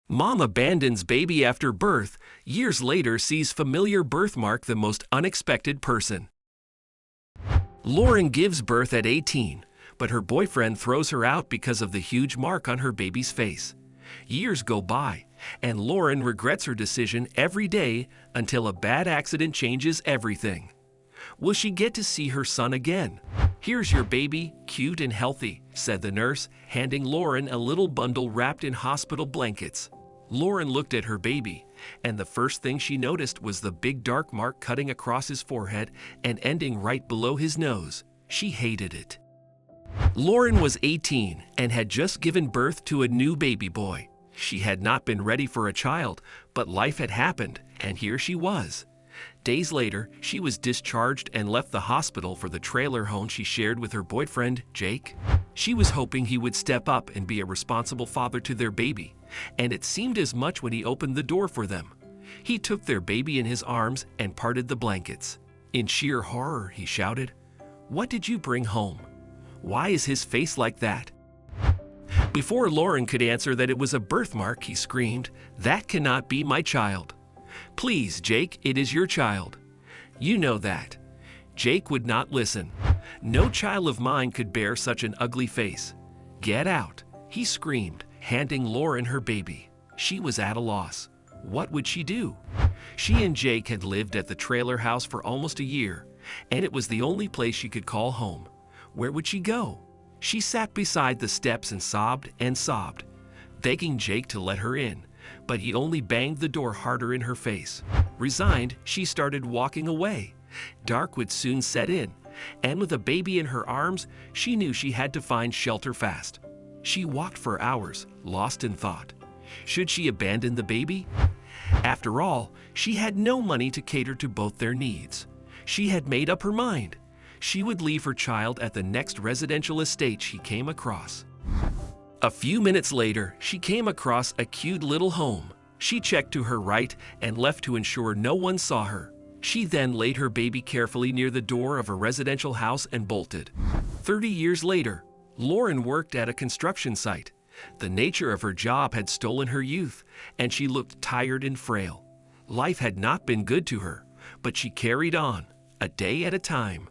Mom abandons baby after birth, years later sees familiar birthmark the most unexpected person. Lauren gives birth at 18, but her boyfriend throws her out because of the huge mark on her baby's face. Years go by, and Lauren regrets her decision every day until a bad accident changes everything. Will she get to see her son again? "Here's your baby, cute and healthy," said the nurse, handing Lauren a little bundle wrapped in hospital blankets. Lauren looked at her baby, and the first thing she noticed was the big dark mark cutting across his forehead and ending right below his nose. She hated it. Lauren was 18 and had just given birth to a new baby boy. She had not been ready for a child, but life had happened, and here she was. Days later, she was discharged and left the hospital for the trailer home she shared with her boyfriend, Jake. She was hoping he would step up and be a responsible father to their baby, and it seemed as much when he opened the door for them. He took their baby in his arms and parted the blankets. In sheer horror, he shouted, "What did you bring home? Why is his face like that?" Before Lauren could answer that it was a birthmark, he screamed, "That cannot be my child. Please, Jake, it is your child. You know that." Jake would not listen. "No child of mine could bear such an ugly face. Get out," he screamed, handing Lauren her baby. She was at a loss. What would she do? She and Jake had lived at the trailer house for almost a year, and it was the only place she could call home. Where would she go? She sat beside the steps and sobbed, begging Jake to let her in, but he only banged the door harder in her face. Resigned, she started walking away. Dark would soon set in, and with a baby in her arms, she knew she had to find shelter fast. She walked for hours, lost in thought. Should she abandon the baby? After all, she had no money to cater to both their needs. She had made up her mind. She would leave her child at the next residential estate she came across. A few minutes later, she came across a cute little home. She checked to her right and left to ensure no one saw her. She then laid her baby carefully near the door of a residential house and bolted. 30 years later, Lauren worked at a construction site. The nature of her job had stolen her youth, and she looked tired and frail. Life had not been good to her, but she carried on, a day at a time.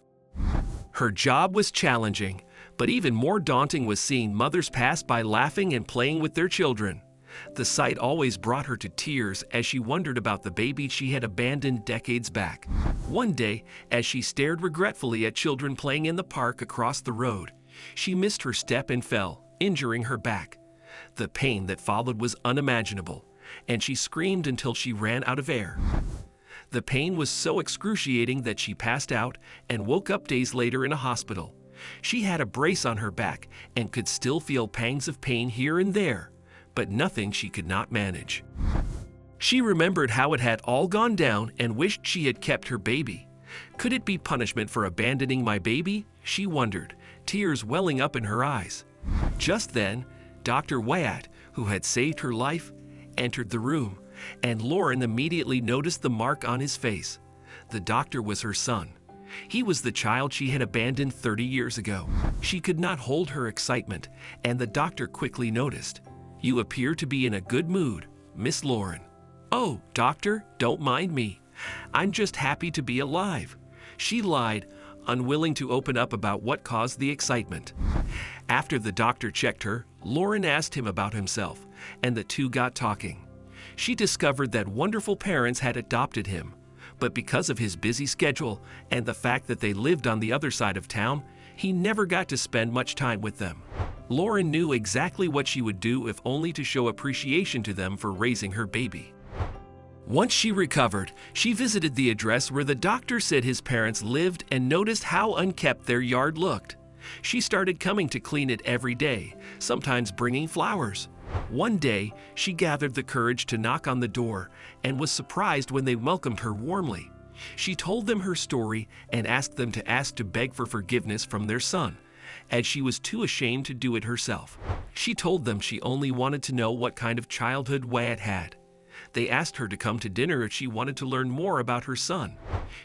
Her job was challenging, but even more daunting was seeing mothers pass by laughing and playing with their children. The sight always brought her to tears as she wondered about the baby she had abandoned decades back. One day, as she stared regretfully at children playing in the park across the road, she missed her step and fell, injuring her back. The pain that followed was unimaginable, and she screamed until she ran out of air. The pain was so excruciating that she passed out and woke up days later in a hospital. She had a brace on her back and could still feel pangs of pain here and there, but nothing she could not manage. She remembered how it had all gone down and wished she had kept her baby. Could it be punishment for abandoning my baby? She wondered, tears welling up in her eyes. Just then, Dr. Wyatt, who had saved her life, entered the room, and Lauren immediately noticed the mark on his face. The doctor was her son. He was the child she had abandoned 30 years ago. She could not hold her excitement, and the doctor quickly noticed. "You appear to be in a good mood, Miss Lauren." "Oh, doctor, don't mind me. I'm just happy to be alive," she lied, unwilling to open up about what caused the excitement. After the doctor checked her, Lauren asked him about himself, and the two got talking. She discovered that wonderful parents had adopted him, but because of his busy schedule and the fact that they lived on the other side of town, he never got to spend much time with them. Lauren knew exactly what she would do if only to show appreciation to them for raising her baby. Once she recovered, she visited the address where the doctor said his parents lived and noticed how unkempt their yard looked. She started coming to clean it every day, sometimes bringing flowers. One day, she gathered the courage to knock on the door and was surprised when they welcomed her warmly. She told them her story and asked them to beg for forgiveness from their son, as she was too ashamed to do it herself. She told them she only wanted to know what kind of childhood Wyatt had. They asked her to come to dinner if she wanted to learn more about her son.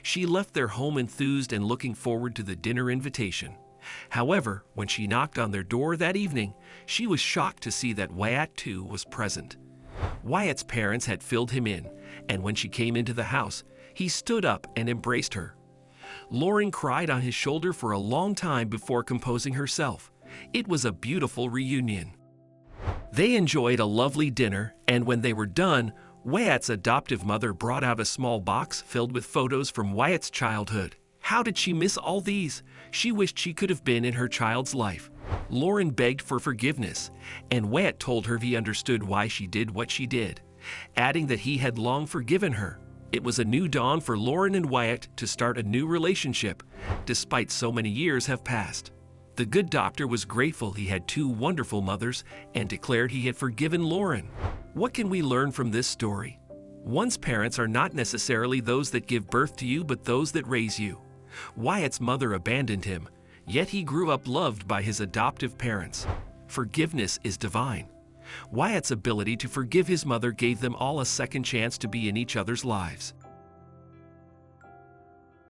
She left their home enthused and looking forward to the dinner invitation. However, when she knocked on their door that evening, she was shocked to see that Wyatt too was present. Wyatt's parents had filled him in, and when she came into the house, he stood up and embraced her. Lauren cried on his shoulder for a long time before composing herself. It was a beautiful reunion. They enjoyed a lovely dinner, and when they were done, Wyatt's adoptive mother brought out a small box filled with photos from Wyatt's childhood. How did she miss all these? She wished she could have been in her child's life. Lauren begged for forgiveness, and Wyatt told her he understood why she did what she did, adding that he had long forgiven her. It was a new dawn for Lauren and Wyatt to start a new relationship, despite so many years have passed. The good doctor was grateful he had two wonderful mothers and declared he had forgiven Lauren. What can we learn from this story? One's parents are not necessarily those that give birth to you, but those that raise you. Wyatt's mother abandoned him, yet he grew up loved by his adoptive parents. Forgiveness is divine. Wyatt's ability to forgive his mother gave them all a second chance to be in each other's lives.